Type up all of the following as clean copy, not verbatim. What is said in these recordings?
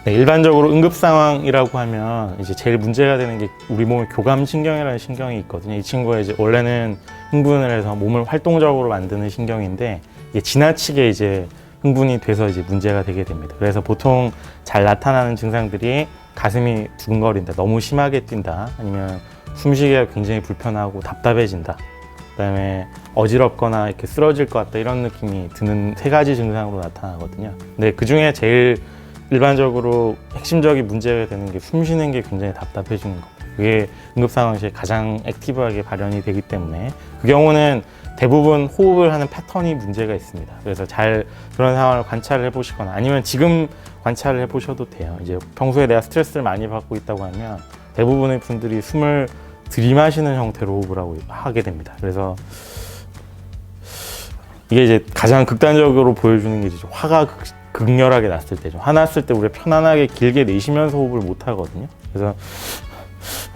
네, 일반적으로 응급 상황이라고 하면 이제 제일 문제가 되는 게 우리 몸에 교감신경이라는 신경이 있거든요. 이 친구가 이제 원래는 흥분을 해서 몸을 활동적으로 만드는 신경인데 이게 지나치게 이제 흥분이 돼서 이제 문제가 되게 됩니다. 그래서 보통 잘 나타나는 증상들이 가슴이 두근거린다, 너무 심하게 뛴다, 아니면 숨쉬기가 굉장히 불편하고 답답해진다, 그다음에 어지럽거나 이렇게 쓰러질 것 같다, 이런 느낌이 드는 세 가지 증상으로 나타나거든요. 근데 그 중에 제일 일반적으로 핵심적인 문제가 되는 게 숨 쉬는 게 굉장히 답답해지는 겁니다. 그게 응급 상황 시에 가장 액티브하게 발현이 되기 때문에 그 경우는 대부분 호흡을 하는 패턴이 문제가 있습니다. 그래서 잘 그런 상황을 관찰을 해보시거나 아니면 지금 관찰을 해보셔도 돼요. 이제 평소에 내가 스트레스를 많이 받고 있다고 하면 대부분의 분들이 숨을 들이마시는 형태로 호흡을 하게 됩니다. 그래서 이게 이제 가장 극단적으로 보여주는 게 이제 화가 극렬하게 났을 때죠. 화났을 때 우리가 편안하게 길게 내쉬면서 호흡을 못 하거든요. 그래서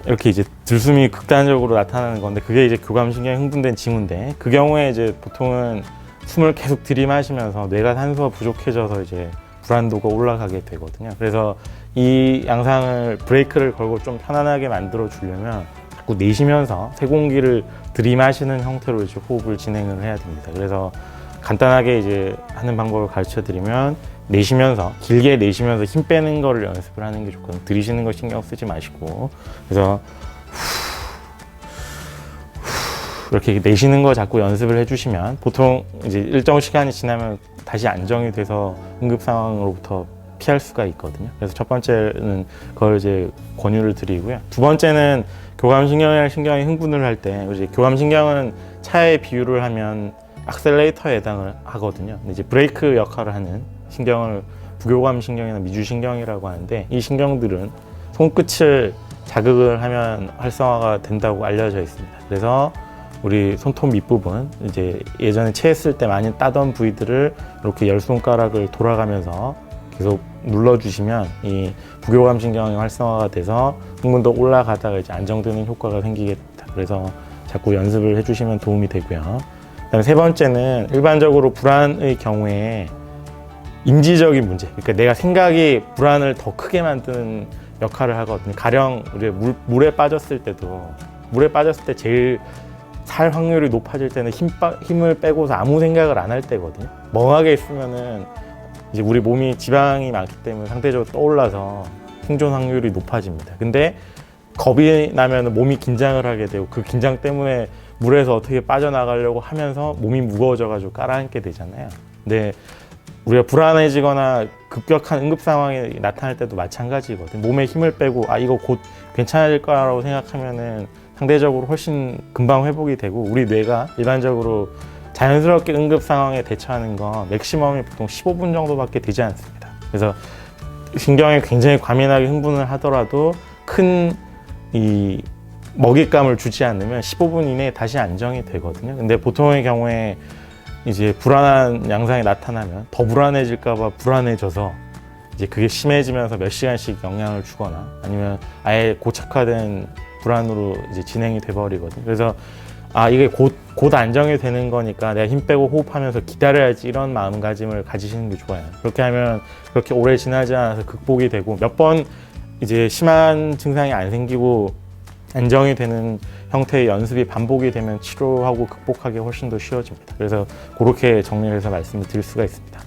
이렇게 이제 들숨이 극단적으로 나타나는 건데 그게 이제 교감신경이 흥분된 징후인데 그 경우에 이제 보통은 숨을 계속 들이마시면서 뇌가 산소가 부족해져서 이제 불안도가 올라가게 되거든요. 그래서 이 양상을 브레이크를 걸고 좀 편안하게 만들어 주려면 자꾸 내쉬면서 세공기를 들이마시는 형태로 이제 호흡을 진행을 해야 됩니다. 그래서 간단하게 이제 하는 방법을 가르쳐 드리면 내쉬면서 길게 내쉬면서 힘 빼는 거를 연습을 하는 게 좋거든요. 들이쉬는 거 신경 쓰지 마시고 그래서 이렇게 내쉬는 거 자꾸 연습을 해주시면 보통 이제 일정 시간이 지나면 다시 안정이 돼서 응급 상황으로부터 피할 수가 있거든요. 그래서 첫 번째는 그걸 이제 권유를 드리고요. 두 번째는 교감신경이랑 신경이 흥분을 할 때 이제 교감신경은 차에 비유를 하면 악셀레이터에 해당을 하거든요. 근데 이제 브레이크 역할을 하는 신경을 부교감신경이나 미주신경이라고 하는데 이 신경들은 손끝을 자극을 하면 활성화가 된다고 알려져 있습니다. 그래서 우리 손톱 밑부분 이제 예전에 체했을 때 많이 따던 부위들을 이렇게 열 손가락을 돌아가면서 계속 눌러주시면 이 부교감신경이 활성화가 돼서 흥분도 올라가다가 이제 안정되는 효과가 생기게 됩니다. 그래서 자꾸 연습을 해주시면 도움이 되고요. 그다음에 세 번째는 일반적으로 불안의 경우에 인지적인 문제, 그러니까 내가 생각이 불안을 더 크게 만드는 역할을 하거든요. 가령 우리 물에 빠졌을 때 제일 살 확률이 높아질 때는 힘을 빼고서 아무 생각을 안 할 때거든요. 멍하게 있으면은 이제 우리 몸이 지방이 많기 때문에 상대적으로 떠올라서 생존 확률이 높아집니다. 근데 겁이 나면 몸이 긴장을 하게 되고 그 긴장 때문에 물에서 어떻게 빠져나가려고 하면서 몸이 무거워져가지고 깔아앉게 되잖아요. 근데 우리가 불안해지거나 급격한 응급 상황이 나타날 때도 마찬가지거든요. 몸에 힘을 빼고 이거 곧 괜찮아질 거라고 생각하면은 상대적으로 훨씬 금방 회복이 되고 우리 뇌가 일반적으로 자연스럽게 응급 상황에 대처하는 건 맥시멈이 보통 15분 정도밖에 되지 않습니다. 그래서 신경이 굉장히 과민하게 흥분을 하더라도 큰 이 먹잇감을 주지 않으면 15분 이내에 다시 안정이 되거든요. 근데 보통의 경우에 이제 불안한 양상이 나타나면 더 불안해질까 봐 불안해져서 이제 그게 심해지면서 몇 시간씩 영향을 주거나 아니면 아예 고착화된 불안으로 이제 진행이 돼 버리거든요. 그래서 이게 곧 안정이 되는 거니까 내가 힘 빼고 호흡하면서 기다려야지, 이런 마음가짐을 가지시는 게 좋아요. 그렇게 하면 그렇게 오래 지나지 않아서 극복이 되고 몇 번 이제 심한 증상이 안 생기고 안정이 되는 형태의 연습이 반복이 되면 치료하고 극복하기 훨씬 더 쉬워집니다. 그래서 그렇게 정리를 해서 말씀을 드릴 수가 있습니다.